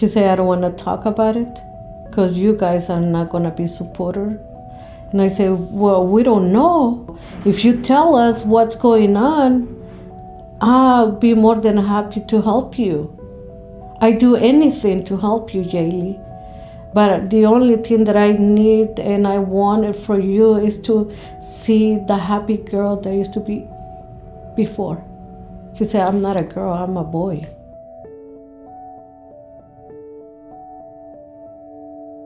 She said, I don't want to talk about it because you guys are not going to be supporter. And I said, well, we don't know. If you tell us what's going on, I'll be more than happy to help you. I do anything to help you, Jaylee. But the only thing that I need and I wanted for you is to see the happy girl that I used to be before. She said, I'm not a girl, I'm a boy.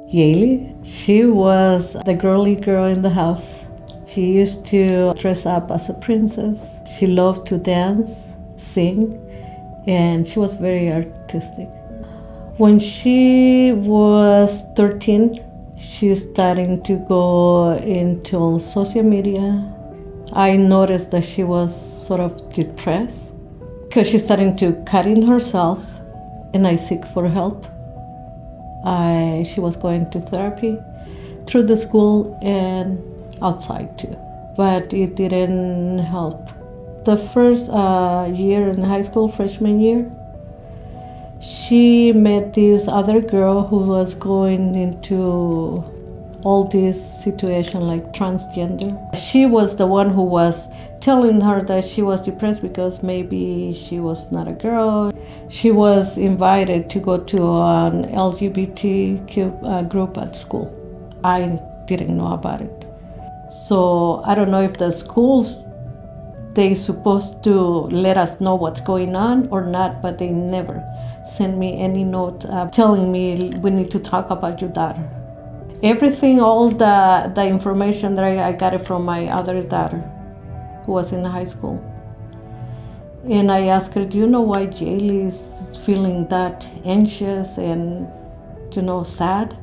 Jaylee, she was the girly girl in the house. She used to dress up as a princess. She loved to dance, sing, and she was very artistic. When she was 13, she's starting to go into social media. I noticed that she was sort of depressed because she's starting to cut in herself, and I seek for help. She was going to therapy through the school and outside too, but it didn't help. The first year in high school, freshman year, she met this other girl who was going into all this situation like transgender. She was the one who was telling her that she was depressed because maybe she was not a girl. She was invited to go to an LGBTQ group at school. I didn't know about it. So I don't know if the schools, they supposed to let us know what's going on or not, but they never sent me any note telling me we need to talk about your daughter. Everything, all the information that I got it from my other daughter who was in high school. And I asked her, do you know why Jaylee is feeling that anxious and, sad?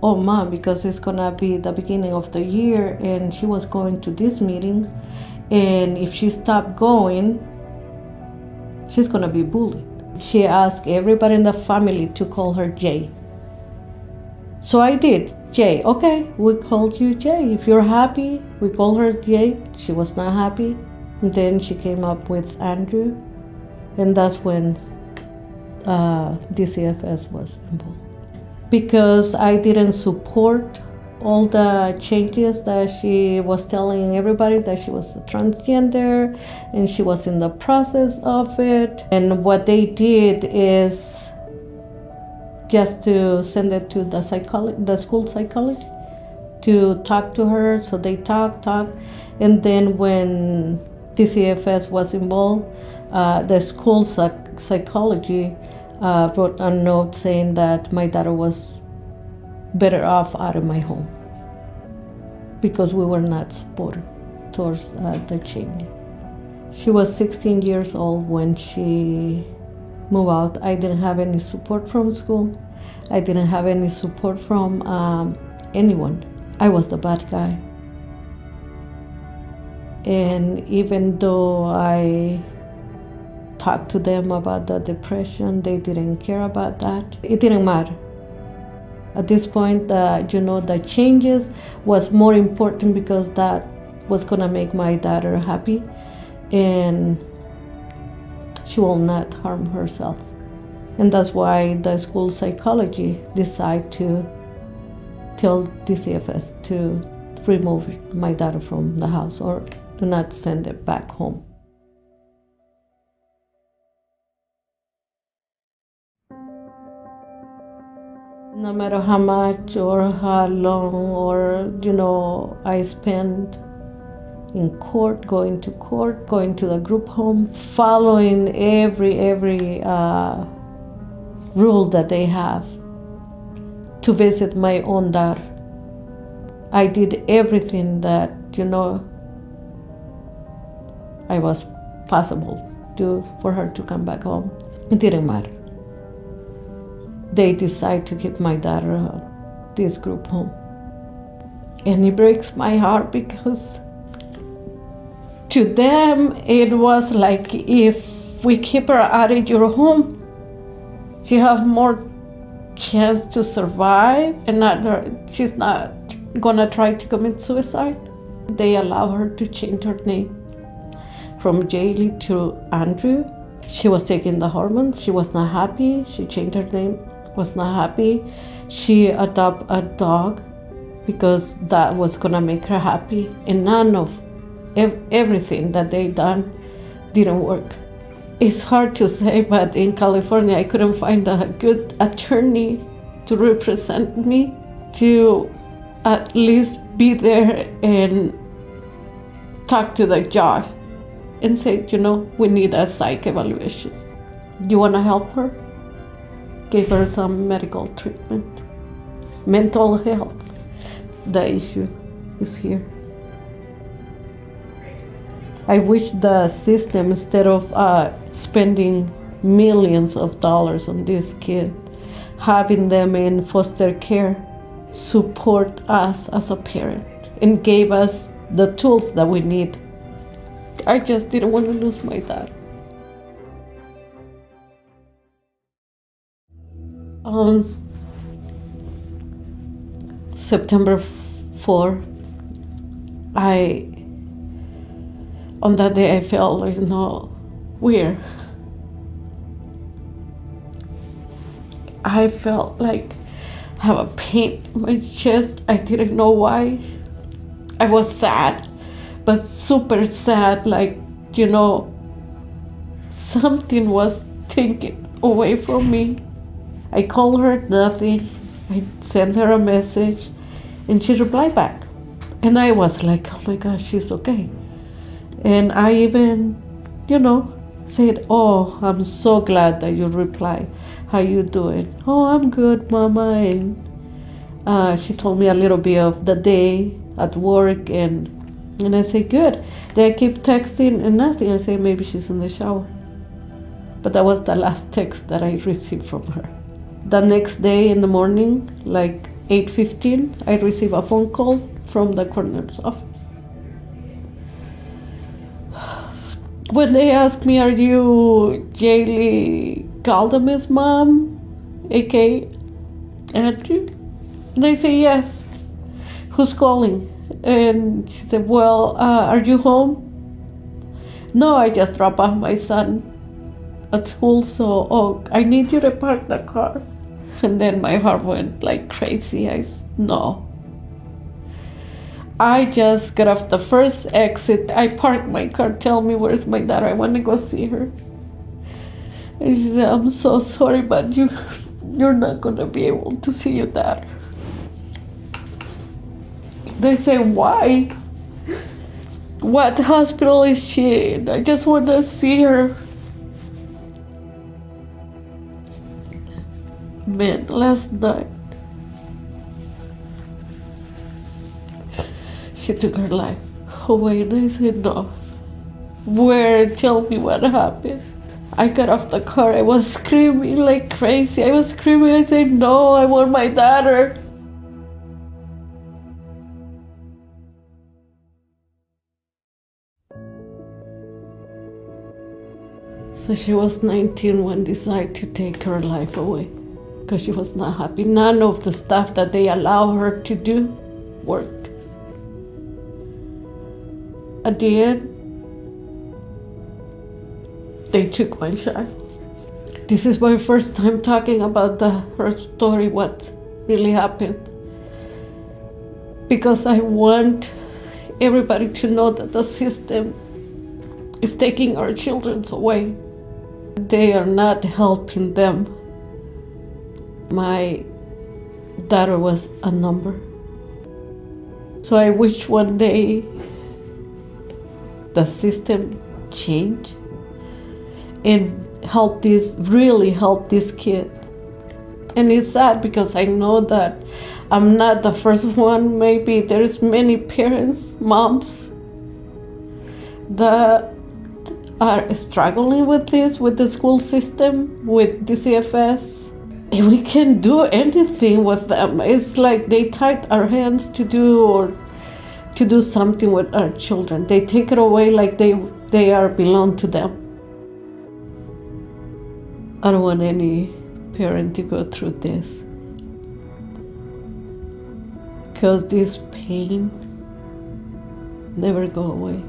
Oh, Mom, because it's gonna be the beginning of the year and she was going to these meetings, and if she stopped going, she's gonna be bullied. She asked everybody in the family to call her Jay. So I did. Jay, okay, we called you Jay. If you're happy, we call her Jay. She was not happy. And then she came up with Andrew, and that's when DCFS was involved. Because I didn't support all the changes that she was telling everybody, that she was a transgender and she was in the process of it. And what they did is just to send it to the school psychologist to talk to her. So they talk, and then when DCFS was involved, the school psychology wrote a note saying that my daughter was better off out of my home because we were not supportive towards the change. She was 16 years old when she moved out. I didn't have any support from school. I didn't have any support from anyone. I was the bad guy. And even though I talked to them about the depression, they didn't care about that. It didn't matter. At this point, the changes was more important because that was gonna make my daughter happy, and she will not harm herself. And that's why the school psychology decided to tell DCFS to remove my daughter from the house or do not send it back home. No matter how much or how long or, I spent in court, going to the group home, following every rule that they have to visit my own daughter. I did everything that, I was possible to for her to come back home. It didn't matter. They decide to keep my daughter at this group home. And it breaks my heart because to them it was like, if we keep her out of your home, she have more chance to survive and she's not gonna try to commit suicide. They allow her to change her name from Jaylee to Andrew. She was taking the hormones. She was not happy. She changed her name was not happy. She adopted a dog because that was gonna make her happy, and none of everything that they done didn't work. It's hard to say, but in California, I couldn't find a good attorney to represent me, to at least be there and talk to the judge and say, we need a psych evaluation. You want to help her? Give her some medical treatment. Mental health. The issue is here. I wish the system, instead of spending millions of dollars on this kid, having them in foster care, support us as a parent and gave us the tools that we need. I just didn't want to lose my dad. On September 4, on that day I felt weird. I felt like I have a pain in my chest. I didn't know why. I was sad, but super sad, something was taken away from me. I called her, nothing. I sent her a message, and she replied back. And I was like, oh my gosh, she's okay. And I even, said, oh, I'm so glad that you replied. How you doing? Oh, I'm good, Mama. And she told me a little bit of the day at work, and I say, good. Then I keep texting and nothing. I say, maybe she's in the shower. But that was the last text that I received from her. The next day in the morning, like 8:15, I received a phone call from the coroner's office. When they asked me, are you Jaylee Galdam's mom, aka Andrew? And I say, yes. Who's calling? And she said, well, are you home? No, I just dropped off my son at school, so I need you to park the car. And then my heart went like crazy. No. I just got off the first exit. I parked my car. Tell me, where's my daughter? I want to go see her. And she said, I'm so sorry, but you're not going to be able to see your daughter. They say, why? What hospital is she in? I just want to see her. Man, last night, she took her life away, and I said, no. Where? Tell me what happened. I got off the car. I was screaming like crazy. I said, no, I want my daughter. So she was 19 when they decided to take her life away because she was not happy. None of the stuff that they allow her to do worked. At the end, they took my child. This is my first time talking about her story, what really happened. Because I want everybody to know that the system is taking our children away. They are not helping them. My daughter was a number. So I wish one day the system change and really help this kid. And it's sad because I know that I'm not the first one. Maybe there's many parents, moms, that are struggling with this, with the school system, with DCFS. And we can't do anything with them. It's like they tied our hands to do something with our children. They take it away like they belong to them. I don't want any parent to go through this, because this pain never go away.